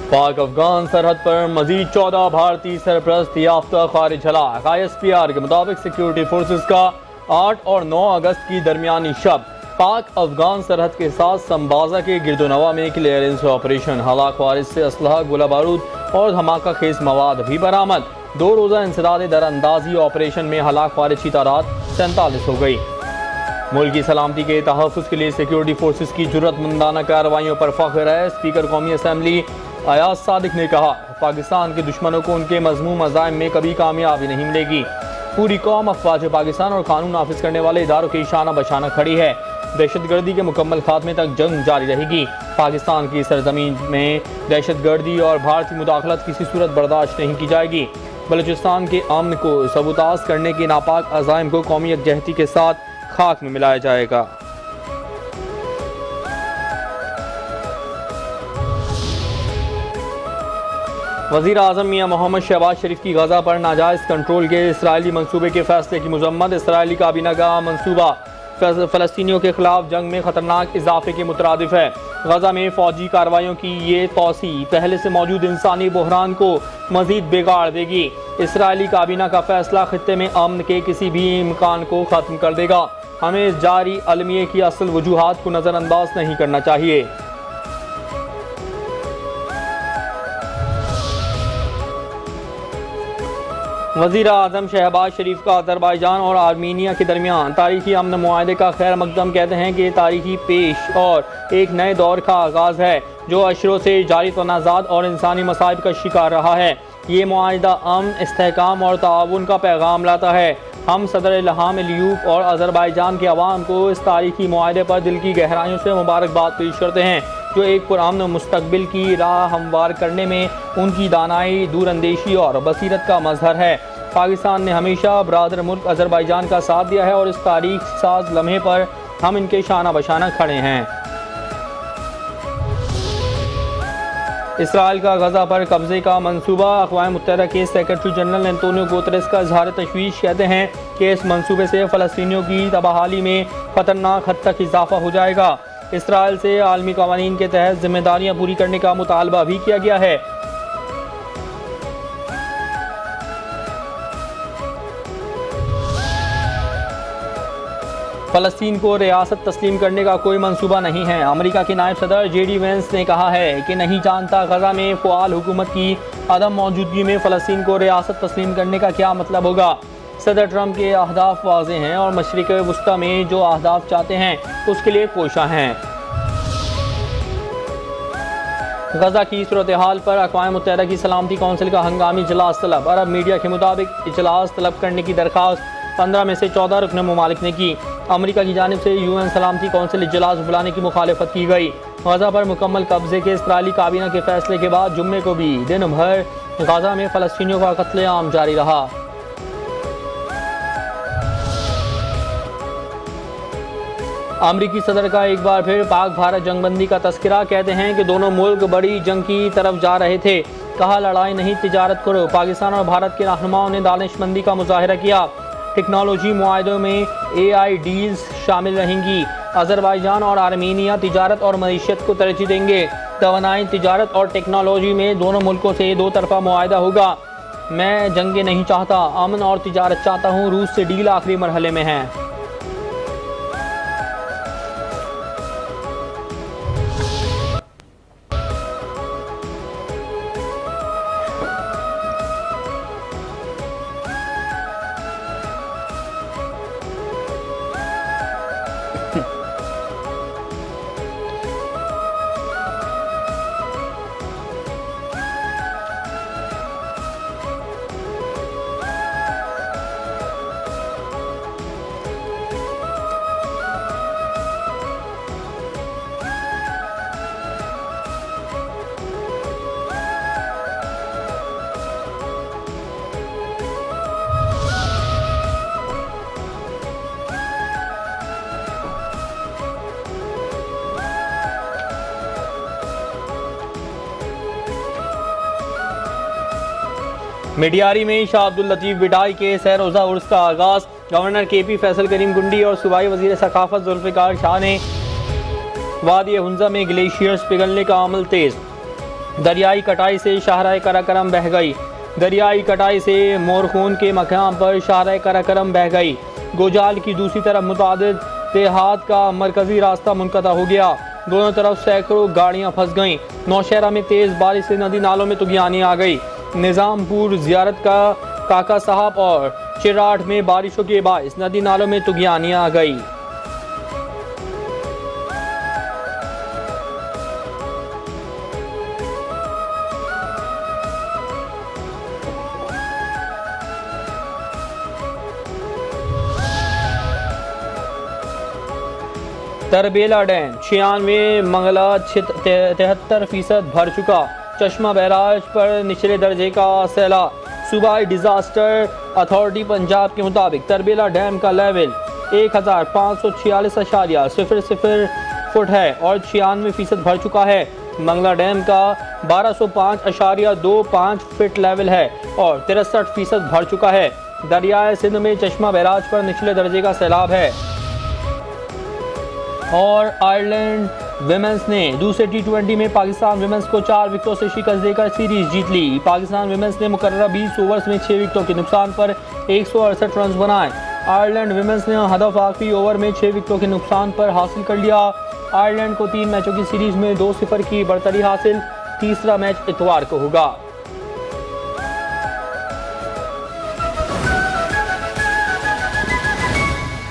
पाक अफगान सरहद पर मजीद 14 भारतीय सरपरस्त याफ्ता खारिज हलाक। ISPR के मुताबिक सिक्योरिटी फोर्सेस का 8 और 9 अगस्त की दरमियानी शब पाक अफगान सरहद के साथ संबाजा के गिरदोनवा में क्लियरेंस ऑपरेशन। हलाक वारिस से असलहा, गोला बारूद और धमाका खेज मवाद भी बरामद। 2 रोज़ा इंसदाद दरअंदाजी ऑपरेशन में हलाक वारिस की तादाद 47 हो गई। मुल्क की सलामती के तहफ़्फ़ुज़ के लिए सिक्योरिटी फोर्सेस की जुर्रतमंदाना कार्रवाइयों पर फ़ख्र है। स्पीकर कौमी असम्बली अयाज सादिक ने कहा, पाकिस्तान के दुश्मनों को उनके मज़मूम अज़ाइम में कभी कामयाबी नहीं मिलेगी। पूरी कौम अफ़वाज पाकिस्तान और कानून नाफिज करने वाले इदारों की शाना बशाना खड़ी है। दहशतगर्दी के मुकम्मल खात्मे तक जंग जारी रहेगी। पाकिस्तान की सरजमीन में दहशतगर्दी और भारतीय मुदाखलत किसी सूरत बर्दाश्त नहीं की जाएगी। बलूचिस्तान के अमन को सबूताज करने के नापाक अज़ाइम को कौमी यकजहती के साथ खाक में मिलाया जाएगा। वज़ीर आज़म मियां मोहम्मद शहबाज शरीफ की गजा पर नाजायज़ कंट्रोल के इसराइली मंसूबे के फैसले की मजम्मत। इसराइली काबीना का मंसूबा फ़लस्तीनियों के खिलाफ जंग में ख़तरनाक इजाफे के मुतरादिफ है। गजा में फ़ौजी कार्रवाइयों की ये तोसी पहले से मौजूद इंसानी बहरान को मज़ीद बिगाड़ देगी। इसराइली काबीना का फैसला खित्ते में अमन के किसी भी इम्कान को ख़त्म कर देगा। हमें इस जारी अलमिये की असल वजूहात को नज़रअंदाज नहीं करना चाहिए। वज़ीर आज़म शहबाज शरीफ का अज़रबैजान और आर्मीनिया के दरमियान तारीखी अमन मुआहदे का खैर मकदम कहते हैं कि तारीखी पेश और एक नए दौर का आगाज़ है जो अशरों से जारी तनाज़ात और इंसानी मसाइब का शिकार रहा है। ये मुआहदा अमन, इस्तेहकाम और ताउन का पैगाम लाता है। हम सदर इल्हाम अलियूब और अज़रबैजान के अवाम को इस तारीखी मुआहदे पर दिल की गहराइयों से मुबारकबाद पेश करते हैं जो एक पुरअमन मुस्तकबिल की राह हमवार करने में उनकी दानाई, दूरअंदेशी और बसीरत का मजहर है। पाकिस्तान ने हमेशा बरादर मुल्क अज़रबैजान का साथ दिया है और इस तारीख साज लम्हे पर हम इनके शाना बशाना खड़े हैं। इसराइल का गजा पर कब्जे का मंसूबा। अक़वाम मुत्तहिदा के सेक्रेटरी जनरल एंटोनियो गुतेरेस का इज़हार तशवीश कहते हैं कि इस मंसूबे से फ़लस्तीनियों की तबाहाली में ख़तरनाक हद तक इजाफा हो जाएगा। इसराइल से आलमी क़वानीन के तहत जिम्मेदारियाँ पूरी करने का मुतालबा भी किया गया है। फ़लस्तीन को रियासत तस्लीम करने का कोई मंसूबा नहीं है। अमेरिका के नायब सदर JD वेंस ने कहा है कि नहीं जानता गजा में फ़आल हुकूमत की अदम मौजूदगी में फ़लस्तीन को रियासत तस्लीम करने का क्या मतलब होगा। सदर ट्रंप के अहदाफ वाज़ेह हैं और मशरिक़ वुस्ता में जो अहदाफ चाहते हैं उसके लिए कोशा हैं। गजा की सूरत हाल पर अक़वाम मुत्तहिदा की सलामती कौंसिल का हंगामी इजलास तलब। अरब मीडिया के मुताबिक इजलास तलब करने की दरख्वास्त 15 में से 14 रुकन ममालिक ने की। अमेरिका की जानिब से UN सलामती कौंसिल इजलास बुलाने की मुखालफत की गई। गजा पर मुकम्मल कब्जे के इसराइली काबीना के फैसले के बाद जुम्मे को भी दिन भर गजा में फ़लस्तीनियों का कत्लेआम जारी रहा। अमरीकी सदर का एक बार फिर पाक भारत जंगबंदी का तस्करा। कहते हैं कि दोनों मुल्क बड़ी जंग की तरफ जा रहे थे। कहा लड़ाई नहीं तिजारत करो। पाकिस्तान और भारत के रहनुमाओं ने दानिशमंदी का मुजाहिरा किया। टेक्नोलॉजी मुआहदों में AI डील्स शामिल रहेंगी। अज़रबैजान और आर्मीनिया तिजारत और मईशत को तरजीह देंगे। तवानाई, तिजारत और टेक्नोलॉजी में दोनों मुल्कों से 2 तरफ़ा मुआहदा होगा। मैं जंगे नहीं चाहता, अमन और तिजारत चाहता हूँ। रूस से डील आखिरी मरहले में है। मिडियारी में शाह अब्दुल लतीफ़ बिडाई के सह रोज़ा उर्स का आगाज़। गवर्नर KP फैसल करीम गुंडी और सूबाई वज़ीर सकाफ़त जुल्फ़िकार शाह ने वादी हुंज़ा में ग्लेशियर्स पिघलने का अमल तेज़। दरियाई कटाई से शाहराह कराकरम बह गई। दरियाई कटाई से मोरखून के मकाम पर शाहराह कराकरम बह गई। गोजाल की दूसरी तरफ मुतादिद देहात का मरकजी रास्ता मुनक़ता हो गया। दोनों तरफ सैकड़ों गाड़ियां फंस गईं। नौशहरा में तेज़ बारिश से नदी नालों में तुगियानी आ गई। निज़ामपुर ज़ियारत का काका साहब और चिराट में बारिशों के बाइस नदी नालों में तुगियानी आ गई। तरबेला डैम 96 मंगला 73% भर चुका। चश्मा बैराज पर निचले दर्जे का सैलाब। सूबाई डिजास्टर अथॉरिटी पंजाब के मुताबिक तरबेला डैम का लेवल 1546.00 फुट है और 96% भर चुका है। मंगला डैम का 1205.25 फीट लेवल है और 63% भर चुका है। दरियाए सिंध में चश्मा बैराज पर निचले दर्जे का सैलाब है। और आयरलैंड विमेंस ने दूसरे T20 में पाकिस्तान विमेंस को 4 विकेटों से शिकस्त देकर सीरीज जीत ली। पाकिस्तान विमेंस ने मुकर्ररा 20 ओवर्स में 6 विकेटों के नुकसान पर 168 रन बनाए। आयरलैंड विमेंस ने हदफ आखिरी ओवर में 6 विकेटों के नुकसान पर हासिल कर लिया। आयरलैंड को 3 मैचों की सीरीज में 2-0 की बढ़तरी हासिल। तीसरा मैच इतवार को होगा।